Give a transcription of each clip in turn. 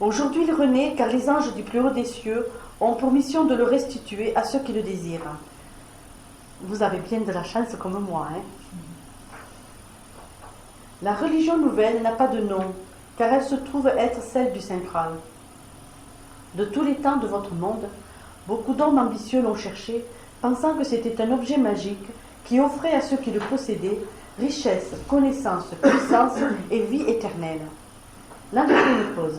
Aujourd'hui il renaît car les anges du plus haut des cieux ont pour mission de le restituer à ceux qui le désirent. Vous avez bien de la chance comme moi, hein? La religion nouvelle n'a pas de nom, car elle se trouve être celle du Saint Graal. De tous les temps de votre monde, beaucoup d'hommes ambitieux l'ont cherché, pensant que c'était un objet magique qui offrait à ceux qui le possédaient richesse, connaissance, puissance et vie éternelle. L'un a fait une pause.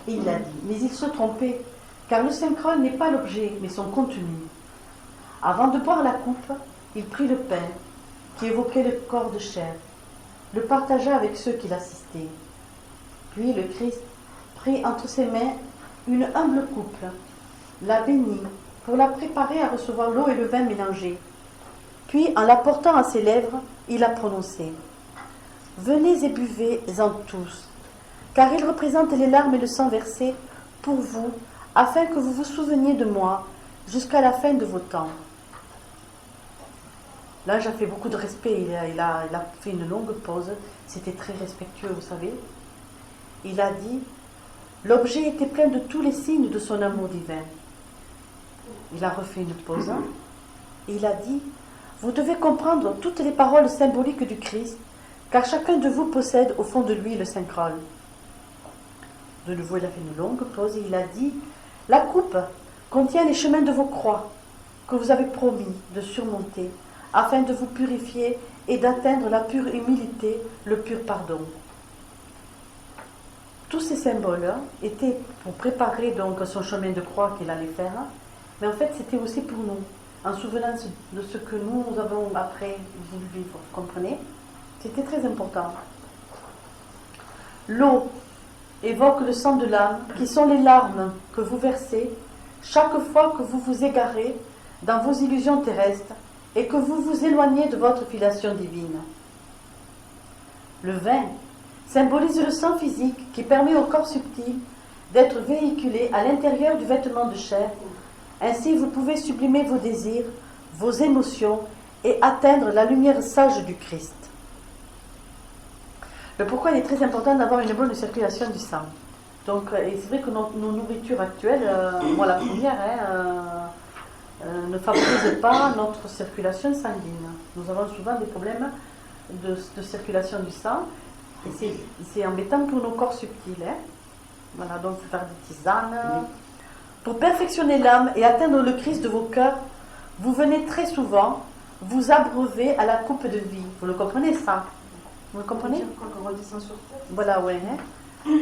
Il l'a dit, mais il se trompait, car le Saint Graal n'est pas l'objet, mais son contenu. Avant de boire la coupe, il prit le pain, qui évoquait le corps de chair, le partagea avec ceux qui l'assistaient. Puis le Christ prit entre ses mains une humble coupe, la bénit pour la préparer à recevoir l'eau et le vin mélangés. Puis, en la portant à ses lèvres, il a prononcé « Venez et buvez-en tous, car il représente les larmes et le sang versés pour vous, afin que vous vous souveniez de moi jusqu'à la fin de vos temps. » Là, j'ai fait beaucoup de respect. Il a fait une longue pause. C'était très respectueux, vous savez. Il a dit, l'objet était plein de tous les signes de son amour divin. Il a refait une pause. Et il a dit, vous devez comprendre toutes les paroles symboliques du Christ, car chacun de vous possède au fond de lui le Saint Graal. De nouveau, il a fait une longue pause et il a dit, la coupe contient les chemins de vos croix que vous avez promis de surmonter, afin de vous purifier et d'atteindre la pure humilité, le pur pardon. Tous ces symboles étaient pour préparer donc son chemin de croix qu'il allait faire, mais en fait c'était aussi pour nous, en souvenance de ce que nous avons après voulu vivre, vous comprenez? C'était très important. L'eau évoque le sang de l'âme, qui sont les larmes que vous versez chaque fois que vous vous égarez dans vos illusions terrestres et que vous vous éloignez de votre filiation divine. Le vin symbolise le sang physique qui permet au corps subtil d'être véhiculé à l'intérieur du vêtement de chair. Ainsi, vous pouvez sublimer vos désirs, vos émotions et atteindre la lumière sage du Christ. Le pourquoi il est très important d'avoir une bonne circulation du sang. Donc, c'est vrai que nos nourritures actuelles, moi la première, ne favorise pas notre circulation sanguine. Nous avons souvent des problèmes de circulation du sang et c'est embêtant pour nos corps subtils. Voilà, donc il faut faire des tisanes. Pour perfectionner l'âme et atteindre le Christ de vos cœurs, vous venez très souvent vous abreuver à la coupe de vie. Vous le comprenez ça? Vous le comprenez? Quand on redescend sur terre. Voilà, ouais.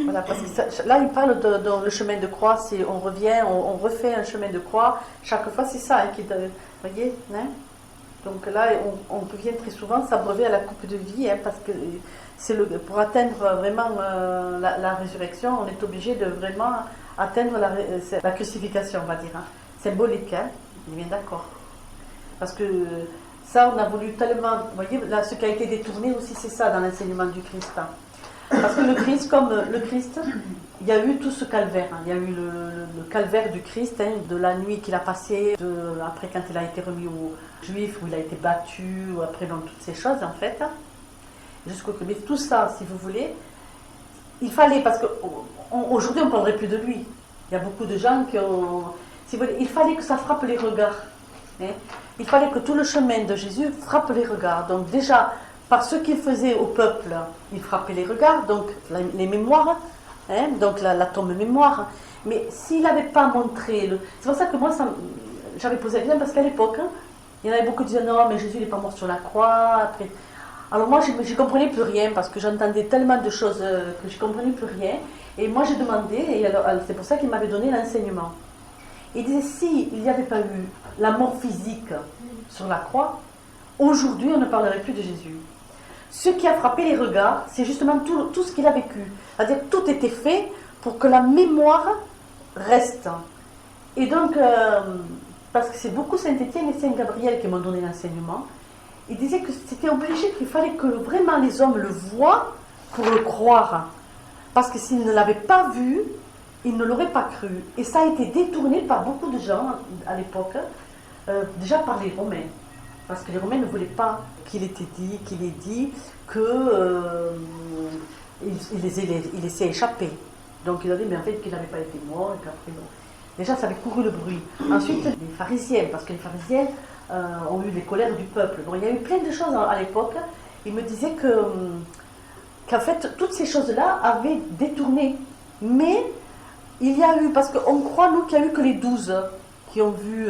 Voilà, parce que là, il parle dans le chemin de croix, on revient, on refait un chemin de croix. Chaque fois, c'est ça. Vous voyez, hein? Donc là, on vient très souvent s'abreuver à la coupe de vie, parce que pour atteindre vraiment la résurrection, on est obligé de vraiment atteindre la crucifixion, on va dire. Symbolique, on est bien d'accord. Parce que ça, on a voulu tellement... Vous voyez, là, ce qui a été détourné aussi, c'est ça dans l'enseignement du Christ. Parce que le Christ, comme le Christ, il y a eu tout ce calvaire. Il y a eu le calvaire du Christ, de la nuit qu'il a passée, après quand il a été remis aux Juifs, où il a été battu, après dans toutes ces choses, en fait. Mais tout ça, si vous voulez, il fallait, parce qu'aujourd'hui, on ne parlerait plus de lui. Il y a beaucoup de gens qui ont... Si vous voulez, il fallait que ça frappe les regards. Il fallait que tout le chemin de Jésus frappe les regards. Donc déjà, par ce qu'il faisait au peuple, il frappait les regards, donc les mémoires, donc la tombe mémoire. Mais s'il n'avait pas montré... C'est pour ça que moi, j'avais posé la question, parce qu'à l'époque, il y en avait beaucoup qui disaient non, mais Jésus n'est pas mort sur la croix. Après. Alors moi, je ne comprenais plus rien, parce que j'entendais tellement de choses que je ne comprenais plus rien. Et moi, j'ai demandé, et alors, c'est pour ça qu'il m'avait donné l'enseignement. Il disait, s'il n'y avait pas eu la mort physique sur la croix, aujourd'hui, on ne parlerait plus de Jésus. Ce qui a frappé les regards, c'est justement tout ce qu'il a vécu. C'est-à-dire que tout était fait pour que la mémoire reste. Et donc, parce que c'est beaucoup Saint-Étienne et Saint-Gabriel qui m'ont donné l'enseignement, ils disaient que c'était obligé, qu'il fallait que vraiment les hommes le voient pour le croire. Parce que s'ils ne l'avaient pas vu, ils ne l'auraient pas cru. Et ça a été détourné par beaucoup de gens à l'époque, déjà par les Romains. Parce que les Romains ne voulaient pas qu'il ait dit qu'il laissait échapper. Donc il a dit, mais en fait, qu'il n'avait pas été mort, et qu'après, bon. Déjà, ça avait couru le bruit. Ensuite, les pharisiens, parce que les pharisiens ont eu les colères du peuple. Donc il y a eu plein de choses à l'époque. Il me disait qu'en fait, toutes ces choses-là avaient détourné. Mais il y a eu, parce qu'on croit, nous, qu'il n'y a eu que les 12 qui ont vu.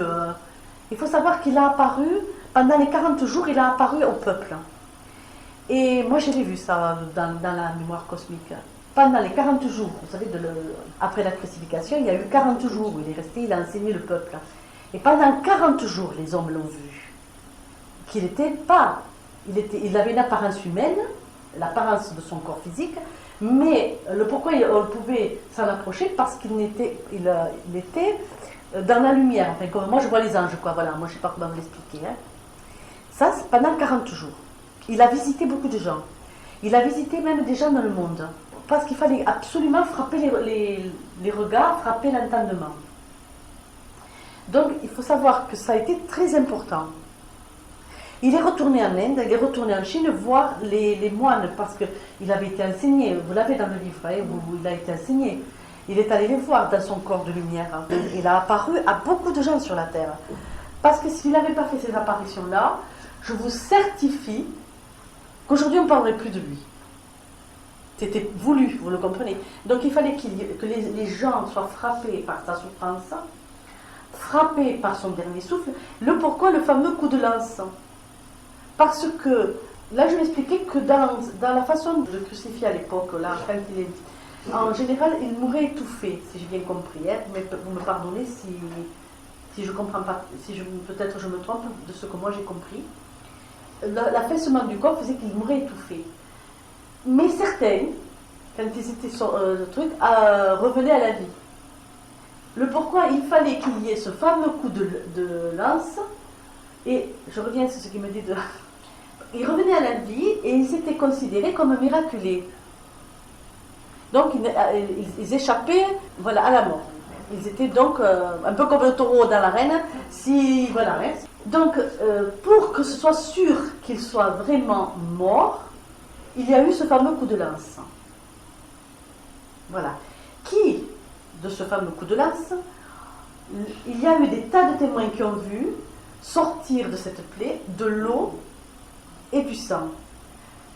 Il faut savoir qu'il a apparu, pendant les 40 jours, il a apparu au peuple. Et moi, j'ai vu ça dans la mémoire cosmique. Pendant les 40 jours, vous savez, après la crucifixion, il y a eu 40 jours où il est resté, il a enseigné le peuple. Et pendant 40 jours, les hommes l'ont vu. Qu'il n'était pas. Il avait une apparence humaine, l'apparence de son corps physique, mais le pourquoi on pouvait s'en approcher, parce qu'il était dans la lumière. Enfin, comme moi, je vois les anges, quoi. Voilà, moi, je ne sais pas comment vous l'expliquer. Hein. Ça, c'est pendant 40 jours. Il a visité beaucoup de gens. Il a visité même des gens dans le monde. Parce qu'il fallait absolument frapper les regards, frapper l'entendement. Donc, il faut savoir que ça a été très important. Il est retourné en Inde, il est retourné en Chine voir les moines, parce qu'il avait été enseigné, vous l'avez dans le livre, hein, où il a été enseigné. Il est allé les voir dans son corps de lumière. Il a apparu à beaucoup de gens sur la terre. Parce que s'il n'avait pas fait ces apparitions-là, je vous certifie qu'aujourd'hui on ne parlerait plus de lui. C'était voulu, vous le comprenez. Donc il fallait que les gens soient frappés par sa souffrance, frappés par son dernier souffle. Pourquoi le fameux coup de lance? Parce que, là je m'expliquais que dans la façon de crucifier à l'époque, là, quand il est... En général, il mourait étouffé, si j'ai bien compris. Hein, mais vous me pardonnez si je comprends pas, peut-être je me trompe de ce que moi j'ai compris. L'affaissement du corps faisait qu'il mourait étouffé. Mais certains, quand ils étaient sur le truc, revenaient à la vie. Le pourquoi il fallait qu'il y ait ce fameux coup de lance, et je reviens sur ce qu'il me dit de... Ils revenaient à la vie et ils étaient considérés comme miraculés. Donc ils échappaient, voilà, à la mort. Ils étaient donc un peu comme le taureau dans l'arène. Voilà. Hein. Donc pour que ce soit sûr qu'ils soient vraiment morts, il y a eu ce fameux coup de lance. Voilà. Qui, de ce fameux coup de lance, il y a eu des tas de témoins qui ont vu sortir de cette plaie de l'eau et du sang.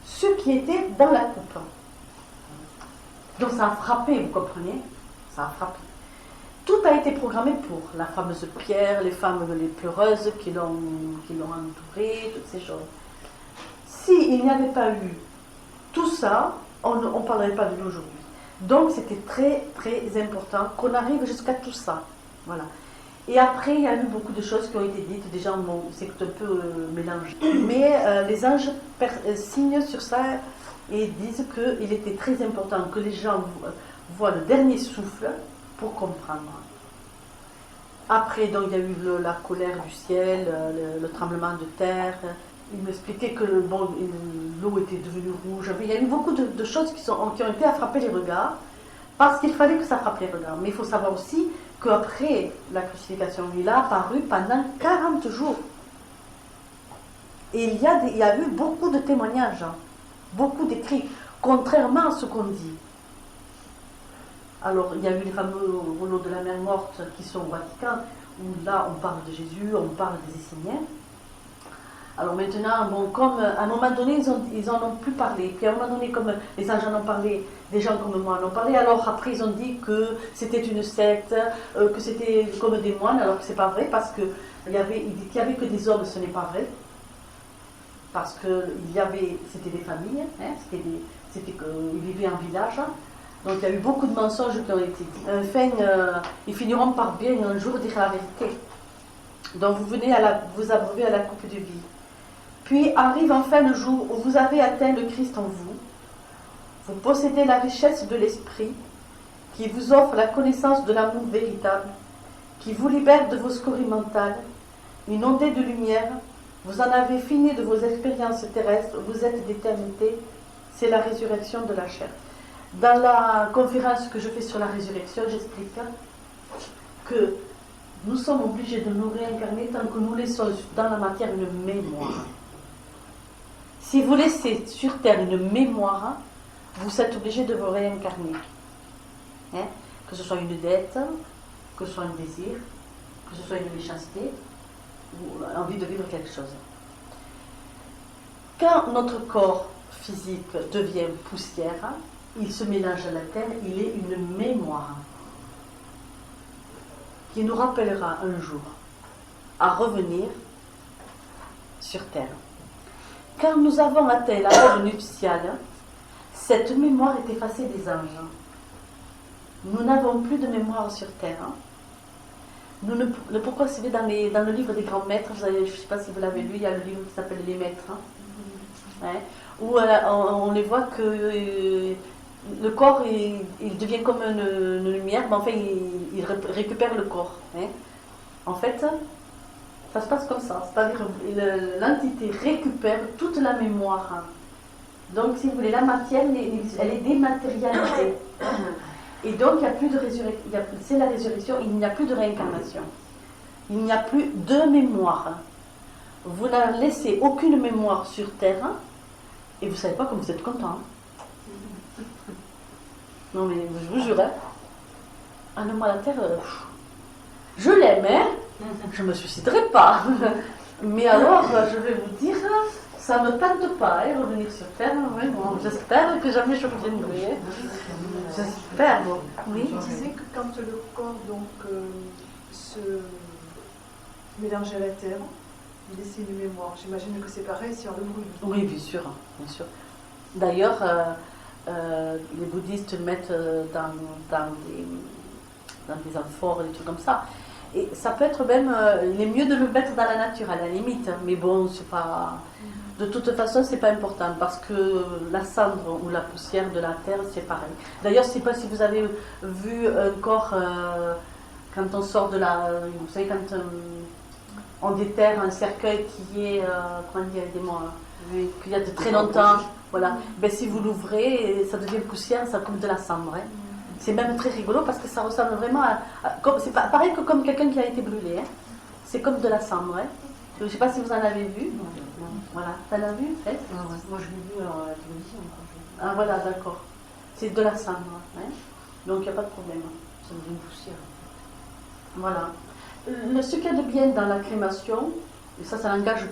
Ceux qui étaient dans la coupe. Donc ça a frappé, vous comprenez? Ça a frappé. Tout a été programmé pour la fameuse pierre, les femmes les pleureuses qui l'ont entourée, toutes ces choses. S'il n'y avait pas eu tout ça, on ne parlerait pas de lui aujourd'hui. Donc c'était très très important qu'on arrive jusqu'à tout ça. Voilà. Et après, il y a eu beaucoup de choses qui ont été dites. Des gens, bon, c'est un peu mélangé. Mais les anges signent sur ça et disent qu'il était très important que les gens voient le dernier souffle pour comprendre. Après, donc, il y a eu la colère du ciel, le tremblement de terre. Il m'expliquait que l'eau était devenue rouge. Il y a eu beaucoup de choses qui ont été à frapper les regards, parce qu'il fallait que ça frappe les regards. Mais il faut savoir aussi qu'après la crucifixion, il a apparu pendant 40 jours. Et il y a eu beaucoup de témoignages, hein, beaucoup d'écrits, contrairement à ce qu'on dit. Alors, il y a eu les fameux rouleaux de la mer morte qui sont au Vatican, où là, on parle de Jésus, on parle des Esséniens. Alors maintenant, bon, comme à un moment donné, ils en ont plus parlé. Puis à un moment donné, comme les anges en ont parlé, des gens comme moi en ont parlé, alors après ils ont dit que c'était une secte, que c'était comme des moines, alors que c'est pas vrai, parce qu'il y avait que des hommes, ce n'est pas vrai. Parce que c'était des familles, hein, ils vivaient en village. Donc il y a eu beaucoup de mensonges qui ont été dits. Enfin, ils finiront par bien un jour dire la vérité. Donc vous venez vous abreuver à la coupe de vie. Puis arrive enfin le jour où vous avez atteint le Christ en vous. Vous possédez la richesse de l'Esprit qui vous offre la connaissance de l'amour véritable, qui vous libère de vos scories mentales, une ondée de lumière. Vous en avez fini de vos expériences terrestres, vous êtes d'éternité, c'est la résurrection de la chair. Dans la conférence que je fais sur la résurrection, j'explique que nous sommes obligés de nous réincarner tant que nous laissons dans la matière une mémoire. Si vous laissez sur terre une mémoire, vous êtes obligés de vous réincarner. hein, que ce soit une dette, que ce soit un désir, que ce soit une méchanceté, ou envie de vivre quelque chose. Quand notre corps physique devient poussière, il se mélange à la terre, il est une mémoire qui nous rappellera un jour à revenir sur terre. Quand nous avons atteint la mort nuptiale, cette mémoire est effacée des anges. Nous n'avons plus de mémoire sur terre. Le pourquoi c'est dans le livre des grands maîtres, je ne sais pas si vous l'avez lu, il y a le livre qui s'appelle Les Maîtres, hein, où on les voit que le corps il devient comme une lumière, mais enfin il récupère le corps. Hein. En fait, ça se passe comme ça, c'est-à-dire l'entité récupère toute la mémoire. Donc, si vous voulez, la matière, elle est dématérialisée. Et donc, il n'y a plus de résurrection. C'est la résurrection, il n'y a plus de réincarnation. Il n'y a plus de mémoire. Vous n'avez laissé aucune mémoire sur Terre, et vous ne savez pas comme vous êtes content. Non, mais je vous jure, hein. Ah non, moi, la Terre, je l'aime, hein. Je ne me suiciderai pas. Mais alors, je vais vous dire, ça ne me tente pas, hein, revenir sur Terre. Vraiment. J'espère que jamais je reviendrai. J'espère. Oui. Tu disais que quand le corps donc, se mélange à la terre, il laisse une mémoire. J'imagine que c'est pareil si on le brûle. Oui, bien sûr. Bien sûr. D'ailleurs, les bouddhistes le mettent dans des amphores, des trucs comme ça. Et ça peut être même, il est mieux de le mettre dans la nature à la limite, mais bon, c'est pas, de toute façon c'est pas important parce que la cendre ou la poussière de la terre c'est pareil. D'ailleurs, je ne sais pas si vous avez vu un corps quand on sort de la, vous savez quand on déterre un cercueil qui est, comment dire, qu'il y a de très longtemps, voilà. Ben, si vous l'ouvrez, ça devient poussière, ça comme de la cendre. Hein. C'est même très rigolo parce que ça ressemble vraiment c'est pas pareil que comme quelqu'un qui a été brûlé. Hein. C'est comme de la cendre. Hein. Je ne sais pas si vous en avez vu. Non. Voilà. Tu en as vu, fait Moi, je l'ai vu à la télévision. Ah voilà, d'accord. C'est de la cendre. Hein. Donc il n'y a pas de problème. Ça devient poussière. Voilà. Ce qu'il y a de bien dans la crémation, et ça engage,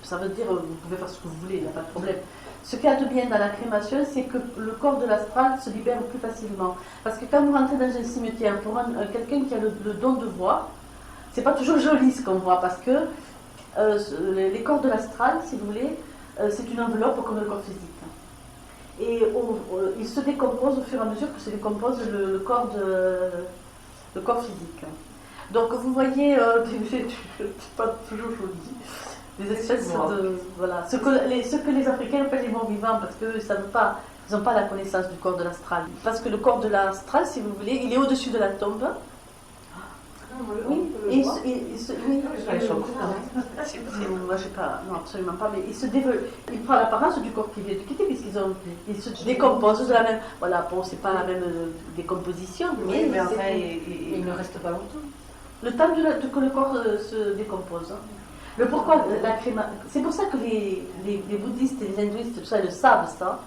ça veut dire vous pouvez faire ce que vous voulez, il n'y a pas de problème. Ce qu'il y a de bien dans la crémation, c'est que le corps de l'astral se libère plus facilement. Parce que quand vous rentrez dans un cimetière, pour quelqu'un qui a le don de voir, c'est pas toujours joli ce qu'on voit, parce que les corps de l'astral, si vous voulez, c'est une enveloppe comme le corps physique. Et il se décompose au fur et à mesure que se décompose le corps physique. Donc vous voyez, c'est pas toujours joli. Des espèces de. Voilà. Ce que les Africains appellent les morts vivants, parce qu'ils n'ont pas la connaissance du corps de l'astral. Parce que le corps de l'astral, si vous voulez, il est au-dessus de la tombe. Oui, et moi je sais pas, non absolument pas, mais il se développe, il prend l'apparence du corps qui vient de quitter, puisqu'il se décompose de la même. Voilà, bon, c'est pas la même décomposition, mais, mais enfin, il ne reste pas longtemps. Le temps que le corps se décompose. Le pourquoi la crémation, c'est pour ça que les bouddhistes et les hindouistes, tout ça, ils le savent, ça,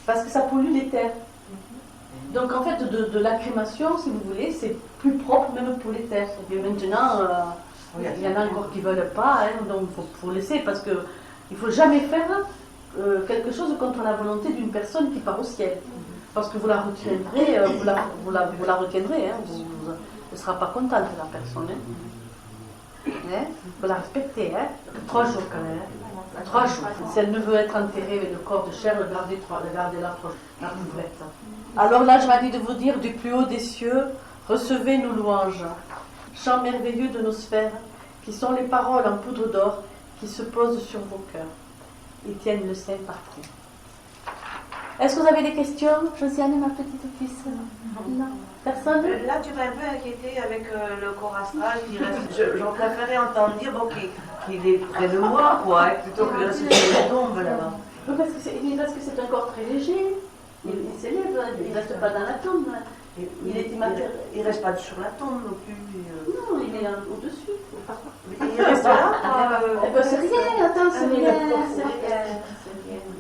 parce que ça pollue les terres. Donc en fait, de la crémation, si vous voulez, c'est plus propre même pour les terres. Et maintenant, il y en a encore qui ne veulent pas, hein, donc il faut laisser, parce qu'il ne faut jamais faire quelque chose contre la volonté d'une personne qui part au ciel. Parce que vous la retiendrez, vous la retiendrez, hein, vous ne serez pas contente de la personne. Hein. Hein? Vous la respectez, hein? 3 jours quand même. 3 jours. Si elle ne veut être enterrée avec le corps de chair, gardez-la 3 jours. La couvrette. Alors là, je m'avais dit de vous dire du plus haut des cieux, recevez nos louanges. Chant merveilleux de nos sphères, qui sont les paroles en poudre d'or qui se posent sur vos cœurs et tiennent le sein partout. Est-ce que vous avez des questions, Josiane, ma petite fille? Non. Personne? Là, tu m'as un peu inquiétée avec le corps astral qui reste. J'en préférais entendre dire qu'il est près de moi, quoi, plutôt que de rester sur la tombe là-bas. Oui, parce que c'est un corps très léger. Il s'élève, il ne reste pas dans la tombe. Il reste pas sur la tombe non plus. Non, il est au-dessus. Il reste là, quoi. C'est rien, attends, c'est rien.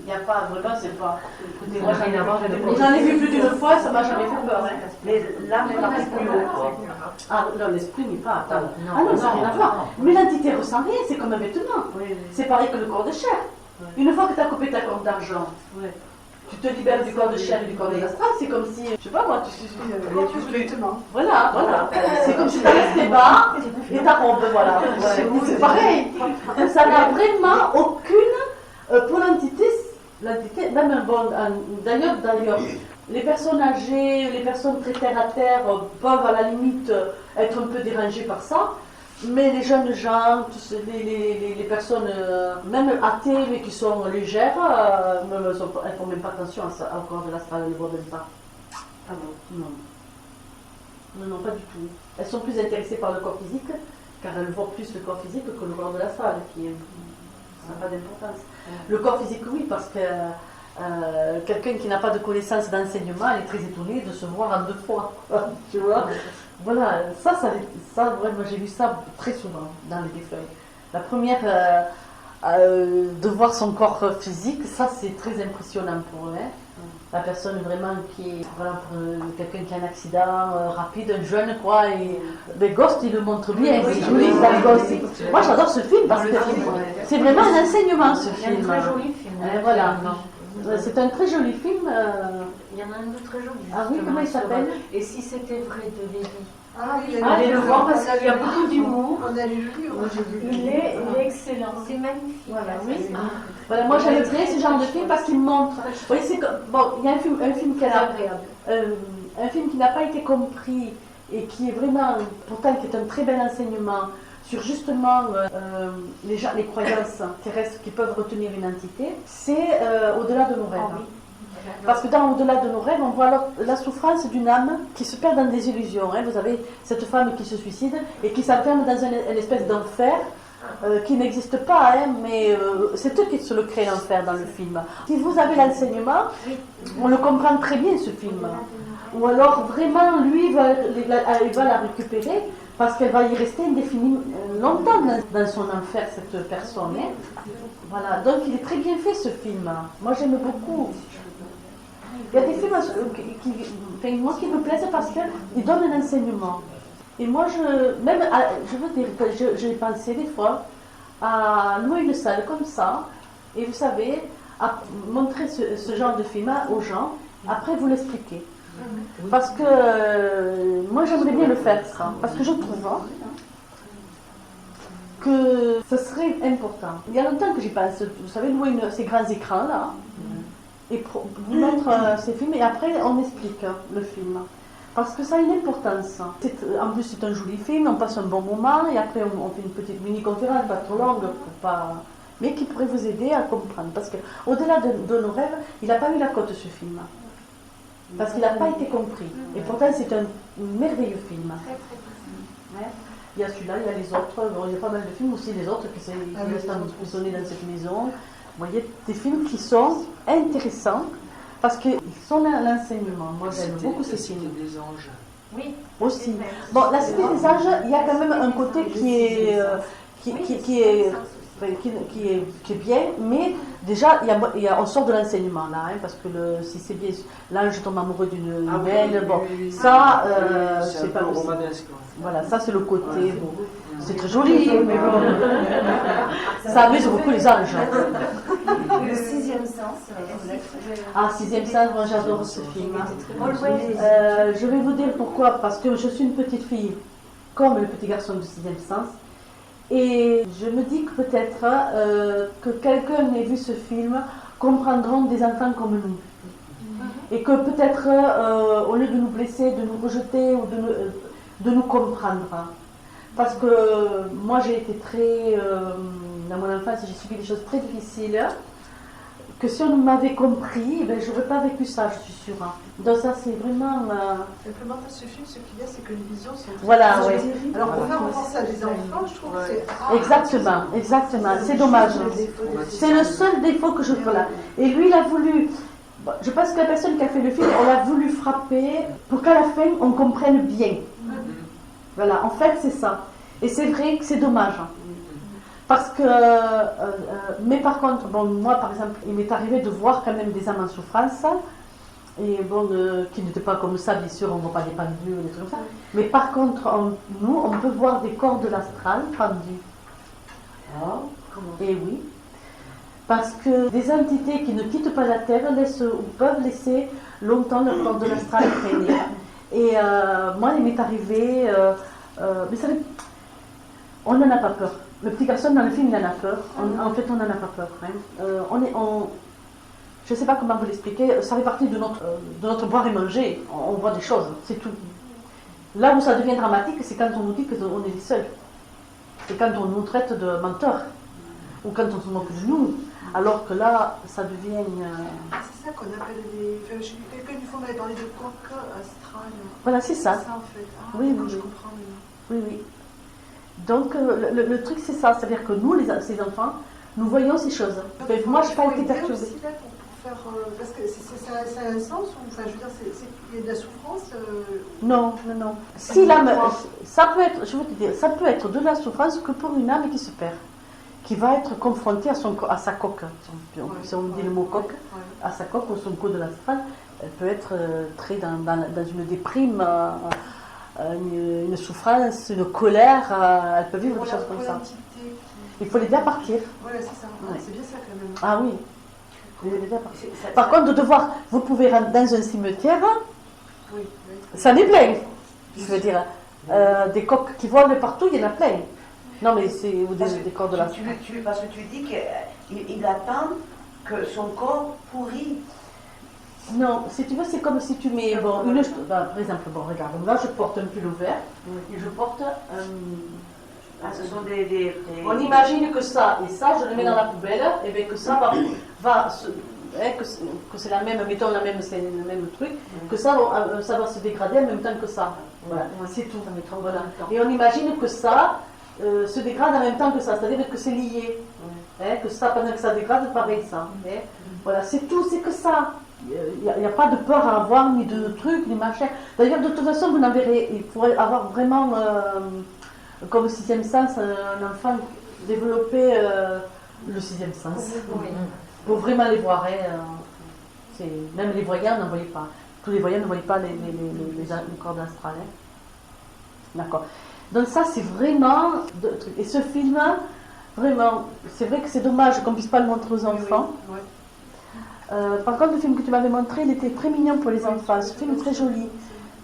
Il n'y a pas, vraiment, c'est pas. Écoutez, moi, j'en ai avoir J'en ai vu plus d'une fois, ça m'a jamais fait peur. Hein. Mais l'âme est partie plus haut, quoi. Ah non, l'esprit n'est pas. Non, Ah non, ça n'a rien à voir. non. Mais l'entité ressent rien, c'est comme un vêtement. Oui, oui. C'est pareil que le corps de chair. Une fois que tu as coupé ta compte d'argent, Ouais. tu te libères du corps de chair et du corps de l'astral, c'est comme si, je sais pas moi, voilà, voilà. C'est comme si tu laisses tes bas et ta robe, voilà. C'est pareil. Ça n'a vraiment aucune, pour l'entité, même un bon, d'ailleurs, les personnes âgées, les personnes très terre à terre peuvent à la limite être un peu dérangées par ça. Mais les jeunes gens, les personnes, même athées, mais qui sont légères, elles ne font même pas attention au corps de l'astral, elles ne le voient même pas. Ah bon? Non. Non, non, pas du tout. Elles sont plus intéressées par le corps physique, car elles voient plus le corps physique que le corps de l'astral, qui n'a pas d'importance. Le corps physique, oui, parce que quelqu'un qui n'a pas de connaissance d'enseignement, elle est très étonnée de se voir en 2 fois. Tu vois? Voilà, ça vraiment, j'ai vu ça très souvent dans les défunts. La première, de voir son corps physique, ça c'est très impressionnant pour eux. Hein. La personne vraiment qui est, voilà, pour quelqu'un qui a un accident rapide, un jeune quoi, et le Ghost il le montre bien, c'est joli dans le Ghost. Moi j'adore ce film parce que c'est vraiment un enseignement ce film. Il y a un très joli film. Voilà. C'est un très joli film. Il y en a un autre très joli. Ah oui, comment il s'appelle? Et si c'était vrai de Lévi? Ah, il Allez le voir parce qu'il y a beaucoup d'humour. On a lu le livre. Il est excellent. C'est magnifique. Voilà, oui. Voilà, moi j'aime bien ce genre de film parce qu'il montre. Vous voyez, c'est comme, bon, il y a un film qui a, un film qui n'a pas été compris et qui est vraiment, pourtant qui est un très bel enseignement sur justement les croyances terrestres qui peuvent retenir une entité, c'est Au-delà de nos rêves. Ah oui. Parce que dans Au-delà de nos rêves, on voit la souffrance d'une âme qui se perd dans des illusions. Hein. Vous avez cette femme qui se suicide et qui s'enferme dans une espèce d'enfer qui n'existe pas, hein, mais c'est eux qui se le créent l'enfer dans le film. Si vous avez l'enseignement, on le comprend très bien ce film. Ou alors vraiment, lui, il va la récupérer parce qu'elle va y rester indéfiniment longtemps dans son enfer, cette personne. Hein. Voilà, donc il est très bien fait ce film. Moi j'aime beaucoup. Il y a des films qui me plaisent parce qu'ils donnent un enseignement. Et moi, je veux dire que j'ai pensé des fois à louer une salle comme ça, et vous savez, à montrer ce genre de film aux gens, après vous l'expliquer. Parce que moi, j'aimerais bien le faire, ça. Parce que je trouve que ce serait important. Il y a longtemps que j'y pense. Vous savez, louer ces grands écrans-là, et vous mettre ces films, et après on explique le film. Parce que ça a une importance. En plus, c'est un joli film, on passe un bon moment, et après on fait une petite mini-conférence, pas trop longue, mais qui pourrait vous aider à comprendre. Parce qu'au-delà de nos rêves, il n'a pas eu la cote ce film. Parce qu'il n'a pas été compris. Et pourtant, c'est un merveilleux film. Ouais. Il y a celui-là, il y a les autres. Bon, il y a pas mal de films aussi, les autres qui restent emprisonnés dans cette maison. Vous voyez, des films qui sont intéressants parce qu'ils sont l'enseignement. Moi, j'aime beaucoup ces films. Des anges. Oui. Aussi. Bon, la Cité des anges, il y a quand même un côté qui est bien, mais déjà, on sort de l'enseignement là, hein, parce que si c'est bien, l'ange tombe amoureux d'une humaine, bon, ça, c'est pas possible. Voilà, ça c'est le côté, bon, c'est très joli, mais bon, ça amuse beaucoup les anges. Le sixième sens. Ah, Sixième sens, moi j'adore ce film. Je vais vous dire pourquoi, parce que je suis une petite fille, comme le petit garçon du Sixième sens. Et je me dis que peut-être que quelqu'un ait vu ce film comprendront des enfants comme nous. Et que peut-être, au lieu de nous blesser, de nous rejeter ou de nous comprendre. Parce que moi j'ai été dans mon enfance, j'ai subi des choses très difficiles. Que si on m'avait compris, ben, je n'aurais pas vécu ça, je suis sûre. Donc ça c'est vraiment... Simplement dans ce film, ce qu'il y a, c'est que les visions sont... Voilà, oui. Alors pour faire voir ça à des enfants, je trouve que c'est... Exactement, c'est dommage. C'est le seul défaut que je vois là. Et lui, il a voulu... Je pense que la personne qui a fait le film, on l'a voulu frapper pour qu'à la fin, on comprenne bien. Voilà, en fait, c'est ça. Et c'est vrai que c'est dommage. Parce que, mais par contre, bon, moi par exemple, il m'est arrivé de voir quand même des âmes en souffrance, et bon, qui n'étaient pas comme ça, bien sûr, on ne voit pas des pendus, des trucs comme ça. Mais par contre, nous, on peut voir des corps de l'astral pendus. Et oui. Parce que des entités qui ne quittent pas la Terre laissent, ou peuvent laisser longtemps le corps de l'astral traîner. Et moi, il m'est arrivé, mais ça, on n'en a pas peur. Le petit garçon dans le film, il en a peur. En fait, on n'en a pas peur. Hein. Je ne sais pas comment vous l'expliquer, ça fait partie de notre boire et manger. On voit des choses, c'est tout. Là où ça devient dramatique, c'est quand on nous dit qu'on est les seuls. C'est quand on nous traite de menteurs. Ou quand on se moque de nous. Alors que là, ça devient... C'est ça qu'on appelle les... Enfin, j'ai vu quelqu'un une fois m'avait parlé de coque astrale. Voilà, c'est ça. C'est ça en fait. Ah, Oui, d'accord, oui, je oui. comprends maintenant. Oui, oui. Donc, le truc, c'est ça. C'est-à-dire que nous, ces enfants, nous voyons ces choses. Mais moi, je n'ai pas été perturbée. Aussi, là, pour faire, parce que ça a un sens, ou, enfin, je veux dire, il y a de la souffrance. Non, non, non. Si l'âme, ça peut être, je veux te dire, ça peut être de la souffrance que pour une âme qui se perd, qui va être confrontée à sa coque. Si on dit le mot coque, à sa coque ou son coup de l'astral, elle peut être très dans une déprime, une souffrance, une colère. Elle peut vivre des choses comme ça. Il faut les bien partir. Voilà, c'est ça. Ouais. C'est bien ça quand même. Ah oui. Il faut les bien partir. Par contre, de devoir, vous pouvez rentrer dans un cimetière, Oui, ça n'est plein. Je veux dire, des coques qui volent partout, il y en a plein. Non, mais c'est des corps de la... Parce que tu dis qu'il attend que son corps pourrit. Non, si tu veux, c'est comme si tu mets, bon, par exemple, bon, regarde, là je porte un pull vert, et je porte Ce sont des... On imagine que ça et ça, je le mets dans la poubelle, et bien que ça que c'est la même, mettons c'est le même truc, que ça va se dégrader en même temps que ça. Voilà, c'est tout. Voilà. Et on imagine que ça se dégrade en même temps que ça, c'est-à-dire que c'est lié. Que ça, pendant que ça dégrade, pareil ça. Voilà, c'est tout, c'est que ça. Il n'y a pas de peur à avoir, ni de trucs, ni machin. D'ailleurs, de toute façon, vous n'en verrez, il faudrait avoir vraiment, comme sixième sens, un enfant développer le sixième sens. Pour vraiment les voir. Même les voyants n'en voyaient pas. Tous les voyants ne voyaient pas les corps d'astral. D'accord. Donc ça, c'est vraiment... Et ce film, vraiment, c'est vrai que c'est dommage qu'on ne puisse pas le montrer aux enfants. Oui. Par contre, le film que tu m'avais montré, il était très mignon pour les enfants. Ce film est très joli.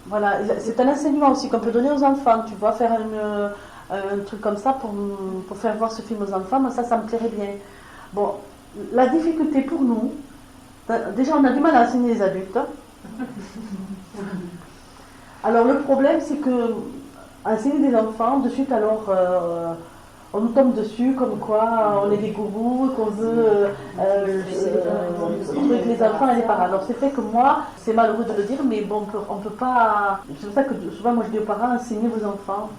Voilà, c'est un enseignement aussi qu'on peut donner aux enfants. Tu vois, faire un truc comme ça pour faire voir ce film aux enfants, moi, ça me plairait bien. Bon, la difficulté pour nous, déjà on a du mal à enseigner les adultes. Alors le problème, c'est que enseigner des enfants, de suite alors... on nous tombe dessus comme quoi on est des gourous, qu'on veut truc les enfants et les parents. Alors c'est vrai que moi, c'est malheureux de le dire, mais bon, on peut pas... C'est pour ça que souvent moi je dis aux parents, enseignez vos enfants.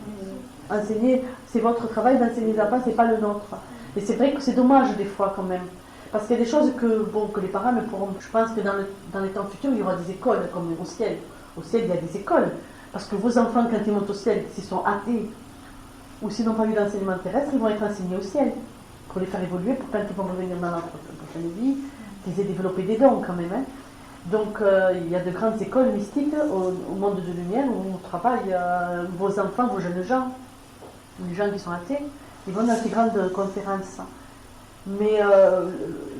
Enseigner, c'est votre travail d'enseigner les enfants, c'est pas le nôtre. Et c'est vrai que c'est dommage des fois quand même. Parce qu'il y a des choses que les parents ne pourront... Je pense que dans les temps futurs, il y aura des écoles comme au ciel. Au ciel, il y a des écoles. Parce que vos enfants, quand ils montent au ciel, s'ils sont athées, ou s'ils n'ont pas eu d'enseignement terrestre, ils vont être enseignés au ciel, pour les faire évoluer, pour quand ils vont revenir dans leur prochaine vie, qu'ils aient développé des dons quand même. Donc il y a de grandes écoles mystiques au monde de lumière où on travaille, vos enfants, vos jeunes gens, les gens qui sont athées, ils vont dans ces grandes conférences. Mais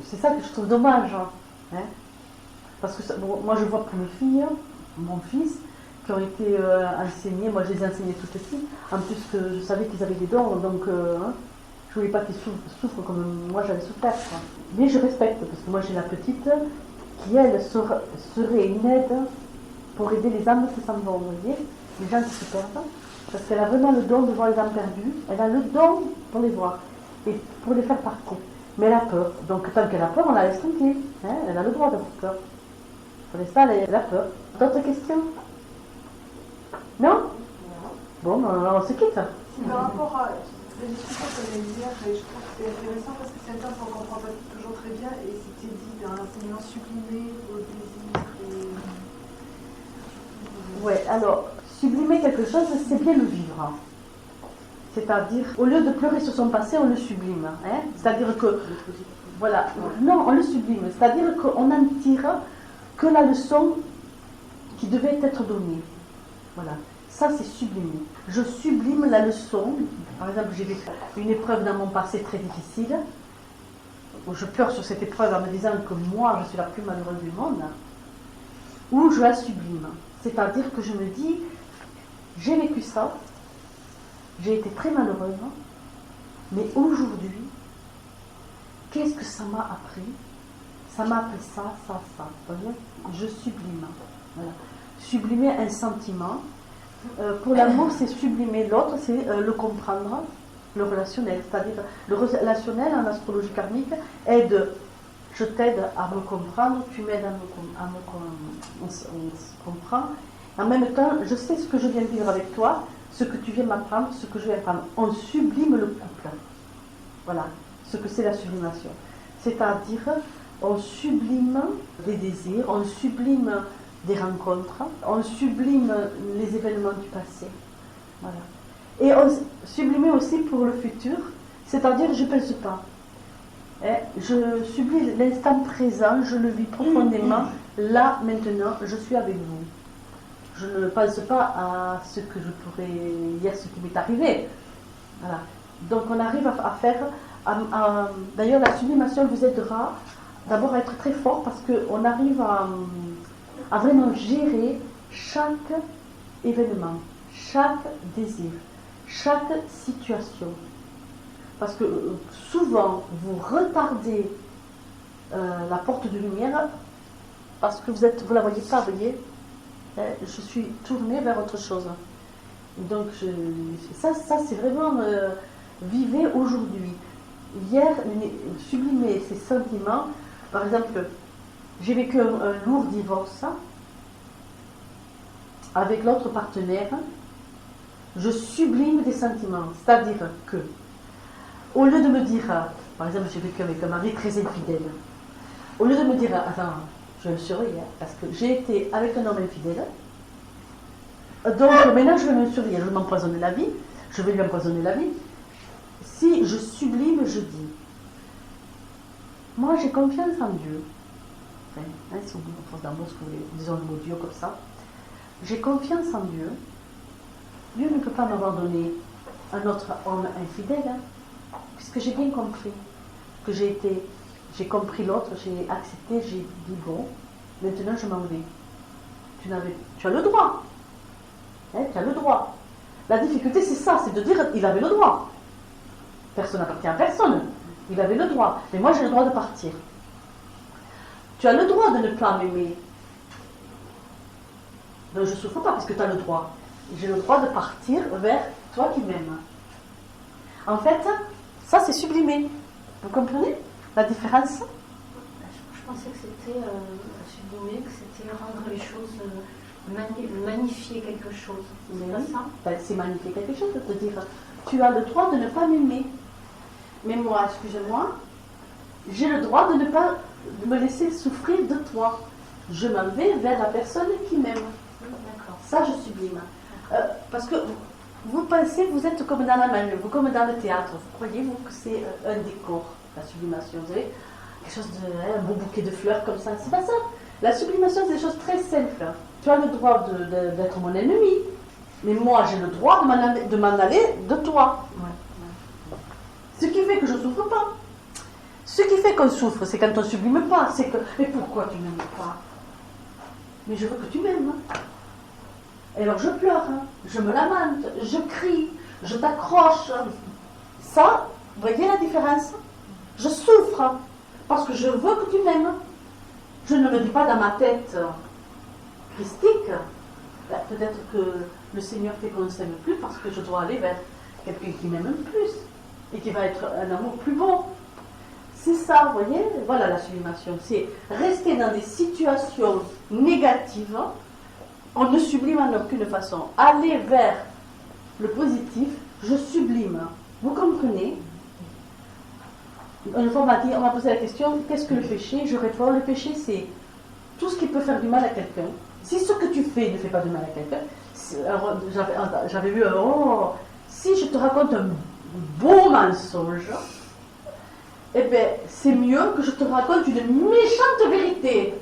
c'est ça que je trouve dommage. Parce que moi je vois pour mes filles, mon fils, qui ont été enseignés, moi je les ai enseignés tout petits, en plus que je savais qu'ils avaient des dons, donc je ne voulais pas qu'ils souffrent comme moi j'avais souffert. Quoi. Mais je respecte, parce que moi j'ai la petite qui elle serait une aide pour aider les âmes qui s'en vont, vous voyez, les gens qui se perdent, parce qu'elle a vraiment le don de voir les âmes perdues, elle a le don pour les voir, et pour les faire partir. Mais elle a peur, donc tant qu'elle a peur, on la laisse tranquille, elle a le droit d'avoir peur. Pour l'instant, elle a peur. D'autres questions? Non? Bon, on se quitte. Par rapport à la discussion qu'on a eue hier, je trouve que c'est intéressant parce que c'est un terme qu'on ne comprend pas toujours très bien et c'était dit dans l'enseignement sublimé au désir. Ouais, alors, sublimer quelque chose, c'est bien le vivre. C'est-à-dire, au lieu de pleurer sur son passé, on le sublime. Hein? C'est-à-dire que, voilà, non, on le sublime. C'est-à-dire qu'on n'en tire que la leçon qui devait être donnée. Voilà, ça c'est sublimé. Je sublime la leçon. Par exemple, j'ai vécu une épreuve dans mon passé très difficile. Je pleure sur cette épreuve en me disant que moi, je suis la plus malheureuse du monde. Ou je la sublime. C'est-à-dire que je me dis, j'ai vécu ça, j'ai été très malheureuse, mais aujourd'hui, qu'est-ce que ça m'a appris? Ça m'a appris ça. Vous voyez, je sublime. Voilà. Sublimer un sentiment. Pour l'amour, c'est sublimer l'autre, c'est le comprendre, le relationnel. C'est-à-dire, le relationnel en astrologie karmique est de je t'aide à me comprendre, tu m'aides à me comprendre. On se comprend. En même temps, je sais ce que je viens de vivre avec toi, ce que tu viens m'apprendre, ce que je viens apprendre. On sublime le couple. Voilà ce que c'est la sublimation. C'est-à-dire, on sublime des désirs, on sublime des rencontres, on sublime les événements du passé. Voilà. Et on sublime aussi pour le futur, c'est-à-dire je ne pense pas. Je sublime l'instant présent, je le vis profondément, là, maintenant, je suis avec vous. Je ne pense pas à ce que je pourrais, hier, ce qui m'est arrivé. Voilà. Donc on arrive à faire, d'ailleurs la sublimation vous aidera d'abord à être très fort parce qu'on arrive à vraiment gérer chaque événement, chaque désir, chaque situation. Parce que souvent, vous retardez la porte de lumière parce que vous ne la voyez pas, vous voyez. Je suis tournée vers autre chose. Donc, ça c'est vraiment vivez aujourd'hui. Hier, sublimer ces sentiments. Par exemple, j'ai vécu un lourd divorce avec l'autre partenaire. Je sublime des sentiments. C'est-à-dire que, au lieu de me dire, par exemple, j'ai vécu avec un mari très infidèle, au lieu de me dire, attends, je me surveille, parce que j'ai été avec un homme infidèle, donc maintenant je vais me surveiller, je vais m'empoisonner la vie, je vais lui empoisonner la vie. Si je sublime, je dis, moi j'ai confiance en Dieu. Enfin, si on pense dans le mot, ce que vous voulez, disons le mot Dieu comme ça. J'ai confiance en Dieu. Dieu ne peut pas m'avoir donné un autre homme infidèle, puisque j'ai bien compris que j'ai compris l'autre, j'ai accepté, j'ai dit bon, maintenant je m'en vais. Tu as le droit. Tu as le droit. La difficulté c'est ça, c'est de dire il avait le droit. Personne n'appartient à personne. Il avait le droit. Mais moi j'ai le droit de partir. Tu as le droit de ne pas m'aimer. Donc je ne souffre pas parce que tu as le droit. J'ai le droit de partir vers toi qui m'aimes. En fait, ça c'est sublimé. Vous comprenez la différence? Je pensais que c'était sublimer, que c'était rendre les choses, magnifier quelque chose. C'est pas ça? Ben, c'est magnifier quelque chose, de dire tu as le droit de ne pas m'aimer. Mais moi, excusez-moi, j'ai le droit de ne pas me laisser souffrir de toi. Je m'en vais vers la personne qui m'aime. D'accord. Ça, je sublime. Parce que vous pensez, vous êtes comme dans la manœuvre, comme dans le théâtre. Vous croyez-vous que c'est un décor, la sublimation? Vous savez, quelque chose de, un beau bouquet de fleurs comme ça. C'est pas ça. La sublimation, c'est des choses très simples. Tu as le droit d'être mon ennemi, mais moi, j'ai le droit de m'en aller de toi. Ouais. Ce qui fait que je ne souffre pas. Ce qui fait qu'on souffre, c'est quand on ne sublime pas. C'est que, mais pourquoi tu ne m'aimes pas? Mais je veux que tu m'aimes. Et alors je pleure, je me lamente, je crie, je t'accroche. Ça, vous voyez la différence? Je souffre parce que je veux que tu m'aimes. Je ne le dis pas dans ma tête christique. Ben, peut-être que le Seigneur fait qu'on ne s'aime plus parce que je dois aller vers quelqu'un qui m'aime plus et qui va être un amour plus beau. C'est ça, vous voyez? Voilà la sublimation. C'est rester dans des situations négatives. On ne sublime en aucune façon. Aller vers le positif, je sublime. Vous comprenez? Une fois, on m'a posé la question, qu'est-ce que le péché? Je réponds, le péché, c'est tout ce qui peut faire du mal à quelqu'un. Si ce que tu fais ne fait pas de mal à quelqu'un, j'avais vu, si je te raconte un beau mensonge, eh bien, c'est mieux que je te raconte une méchante vérité.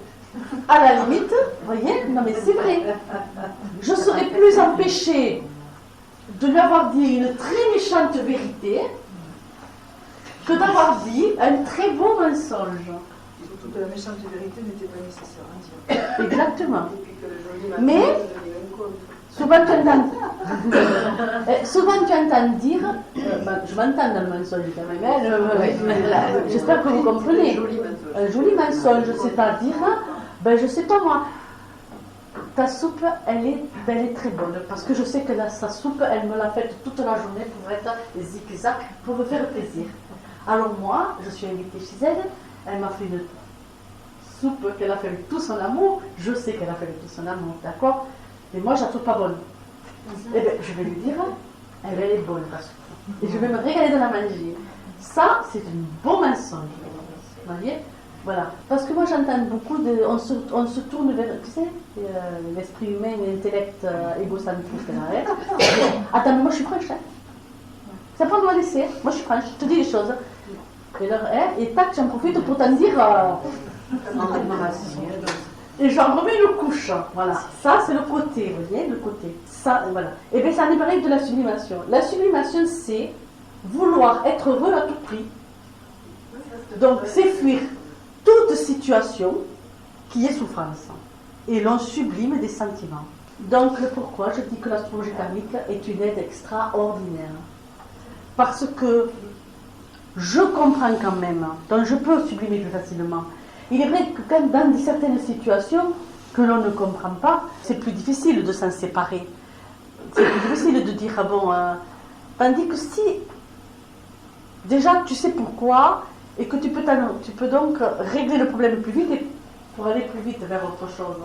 À la limite, vous voyez, non mais c'est vrai, je serais plus empêchée de lui avoir dit une très méchante vérité que d'avoir dit un très beau mensonge. Et surtout que la méchante vérité n'était pas nécessaire à dire. Exactement. Et puis que le joli Mais- matin, ça devenait même quoi. Souvent tu entends dire, je m'entends dans le mensonge quand même, hein, j'espère que vous comprenez. Un joli mensonge, c'est-à-dire, je sais pas moi, ta soupe, elle est très bonne, parce que je sais que sa soupe, elle me l'a faite toute la journée pour être zigzag, pour me faire plaisir. Alors moi, je suis invitée chez elle, elle m'a fait une soupe qu'elle a fait avec tout son amour, je sais qu'elle a fait avec tout son amour, d'accord? Mais moi, je la trouve pas bonne. Eh bien, je vais lui dire, elle est bonne ta soupe. Et je vais me régaler de la manger. Ça, c'est un bon mensonge. Vous voyez? Voilà. Parce que moi, j'entends beaucoup de. On se tourne vers. Tu sais, l'esprit humain, l'intellect égocentrique. Attends, mais moi, je suis franche. Hein. Ça peut me laisser. Moi, je suis franche. Je te dis les choses. Et, là, et tac, j'en profite pour t'en dire. Et j'en remets une couche. Voilà. Ça, c'est le côté. Vous voyez, le côté. Ça, voilà. Et bien, ça n'est pareil de la sublimation. La sublimation, c'est vouloir être heureux à tout prix. Donc, c'est fuir toute situation qui est souffrance. Et l'on sublime des sentiments. Donc, le pourquoi je dis que l'astrologie karmique est une aide extraordinaire. Parce que je comprends quand même, donc je peux sublimer plus facilement. Il est vrai que quand dans certaines situations que l'on ne comprend pas, c'est plus difficile de s'en séparer. C'est plus difficile de dire, tandis que si déjà tu sais pourquoi, et que tu peux donc régler le problème plus vite et pour aller plus vite vers autre chose.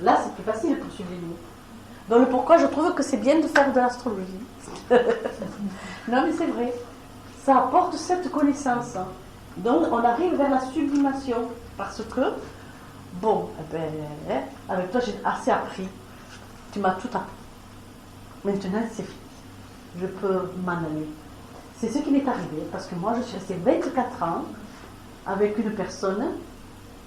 Là, c'est plus facile pour sublimer. Donc le pourquoi, je trouve que c'est bien de faire de l'astrologie. Non, mais c'est vrai. Ça apporte cette connaissance. Donc on arrive vers la sublimation. Parce que, avec toi, j'ai assez appris. Tu m'as tout appris. Maintenant, c'est fini. Je peux m'en aller. C'est ce qui m'est arrivé, parce que moi, je suis restée 24 ans avec une personne,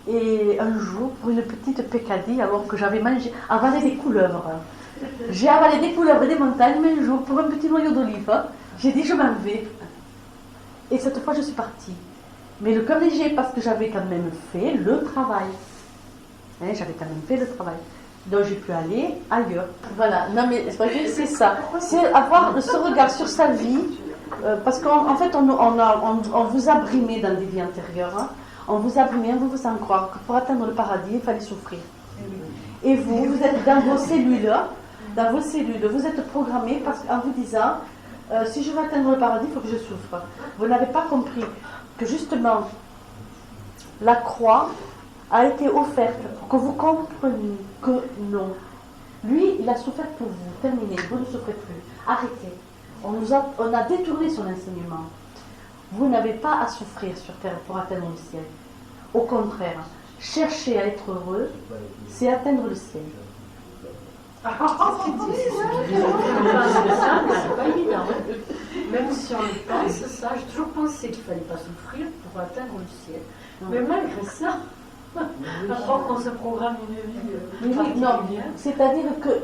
et un jour, pour une petite pécadille, alors que j'avais avalé des couleuvres. J'ai avalé des couleuvres et des montagnes, mais un jour, pour un petit noyau d'olive, j'ai dit, je m'en vais. Et cette fois, je suis partie. Mais le cœur léger, parce que j'avais quand même fait le travail. J'avais quand même fait le travail. Donc j'ai pu aller ailleurs. Voilà, non mais c'est ça. C'est avoir ce regard sur sa vie. Parce qu'en fait, on vous a brimé dans des vies antérieures. Hein. On vous a brimé, on vous faisant croire que pour atteindre le paradis, il fallait souffrir. Et vous êtes dans vos cellules. Dans vos cellules, vous êtes programmés en vous disant, si je veux atteindre le paradis, il faut que je souffre. Vous n'avez pas compris que justement, la croix a été offerte pour que vous compreniez que non. Lui, il a souffert pour vous. Terminé, vous ne souffrez plus. Arrêtez. On a détourné son enseignement. Vous n'avez pas à souffrir sur terre pour atteindre le ciel. Au contraire, chercher à être heureux, c'est atteindre le ciel. C'est pas évident. Même si on le pense, ça, j'ai toujours pensé qu'il ne fallait pas souffrir pour atteindre le ciel. Mais malgré ça, à croire qu'on se programme une vie particulière. C'est-à-dire que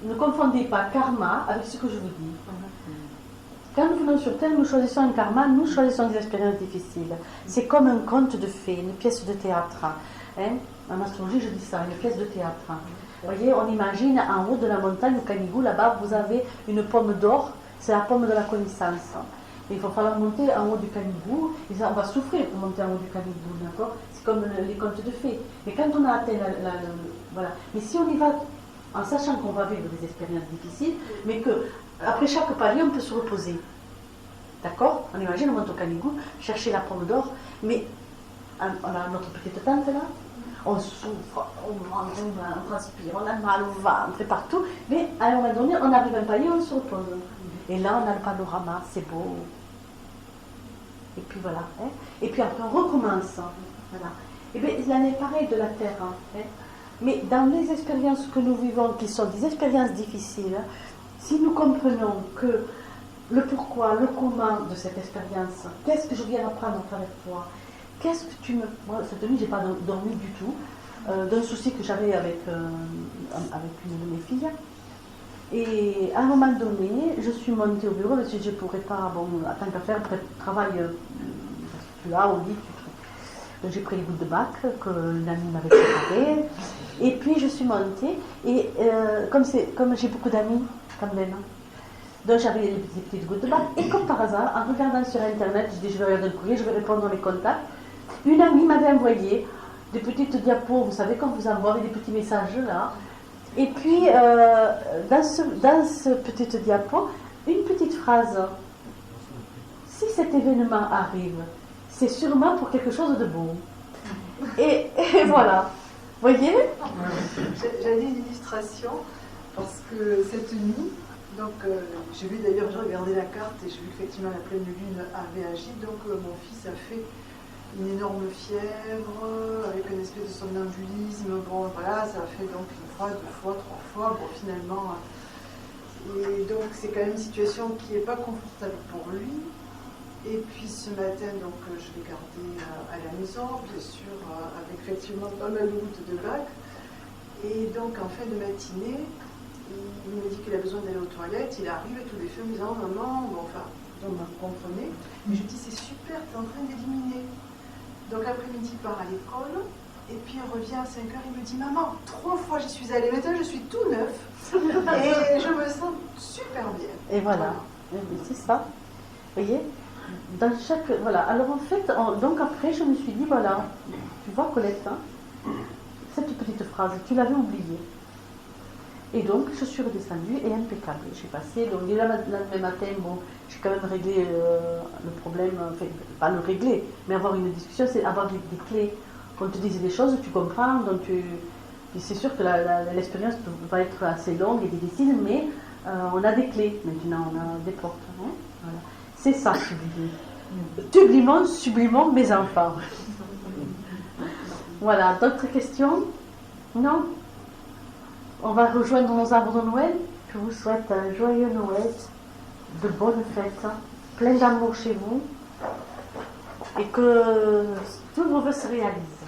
ne confondez pas karma avec ce que je vous dis. Quand nous venons sur Terre, nous choisissons un karma, nous choisissons des expériences difficiles. C'est comme un conte de fées, une pièce de théâtre. En astrologie, je dis ça, une pièce de théâtre. Vous voyez, on imagine en haut de la montagne, au Canigou, là-bas, vous avez une pomme d'or, c'est la pomme de la connaissance. Et il va falloir monter en haut du Canigou, et on va souffrir pour monter en haut du Canigou, d'accord? C'est comme les contes de fées. Mais quand on a atteint voilà. Mais si on y va en sachant qu'on va vivre des expériences difficiles, mais qu'après chaque palier, on peut se reposer. D'accord? On imagine, on monte au Canigou, chercher la pomme d'or, mais on a notre petite tente là, on souffre, on transpire, on a mal au ventre et partout, mais à un moment donné, on arrive à un palier, on se repose. Et là, on a le panorama, c'est beau. Et puis voilà. Et puis après, on recommence. Voilà. Et bien, il en est pareil de la Terre. Mais dans les expériences que nous vivons, qui sont des expériences difficiles, si nous comprenons que le pourquoi, le comment de cette expérience, qu'est-ce que je viens apprendre à travers toi, qu'est-ce que tu me... Moi, cette nuit, je n'ai pas dormi du tout, d'un souci que j'avais avec une de mes filles. Et à un moment donné, je suis montée au bureau, je me suis dit, je ne pourrais pas, bon, en tant qu'affaire, travail, tu l'as, au lit, tu trouves. Donc j'ai pris les gouttes de bac qu'une amie m'avait préparées, et puis je suis montée, et comme j'ai beaucoup d'amis, quand même, donc j'avais les petites gouttes de bac, et comme par hasard, en regardant sur internet, je dis, je vais regarder le courrier, je vais répondre à mes contacts, une amie m'avait envoyé des petites diapos, vous savez, quand vous envoyez des petits messages là. Et puis, dans ce petit diapo, une petite phrase. Si cet événement arrive, c'est sûrement pour quelque chose de beau. Et voilà. Vous voyez? J'avais une illustration, parce que cette nuit, donc j'ai vu d'ailleurs, j'ai regardé la carte et j'ai vu qu'effectivement la pleine lune avait agi, donc mon fils a fait une énorme fièvre, avec une espèce de somnambulisme. Bon, voilà, ça a fait donc une fois, deux fois, trois fois. Bon, finalement, et donc c'est quand même une situation qui n'est pas confortable pour lui. Et puis ce matin, donc je l'ai gardé à la maison, bien sûr, avec effectivement pas mal de gouttes de bac. Et donc en fin de matinée, il me dit qu'il a besoin d'aller aux toilettes. Il arrive et tout les fait en me disant, maman, bon, enfin, donc vous comprenez. Mais je lui dis, c'est super, tu es en train d'éliminer. Donc l'après-midi, il part à l'école, et puis il revient à 5h, il me dit, maman, 3 fois j'y suis allée, maintenant je suis tout neuf, et je me sens super bien. Et voilà, c'est ça. Vous voyez, dans chaque... Voilà, alors en fait, donc après, je me suis dit, voilà, tu vois Colette, hein, cette petite phrase, tu l'avais oubliée. Et donc, je suis redescendue et impeccable. J'ai passé, donc déjà le lendemain matin, bon, j'ai quand même réglé le problème, enfin, pas le régler, mais avoir une discussion, c'est avoir des clés. Quand on te dise des choses, tu comprends, donc puis c'est sûr que l'expérience va être assez longue et difficile, mais on a des clés maintenant, on a des portes. Hein, voilà. C'est ça, sublimer. Sublimons mes enfants. Voilà, d'autres questions? Non? On va rejoindre nos arbres de Noël. Je vous souhaite un joyeux Noël, de bonnes fêtes, plein d'amour chez vous, et que tous vos vœux se réalisent.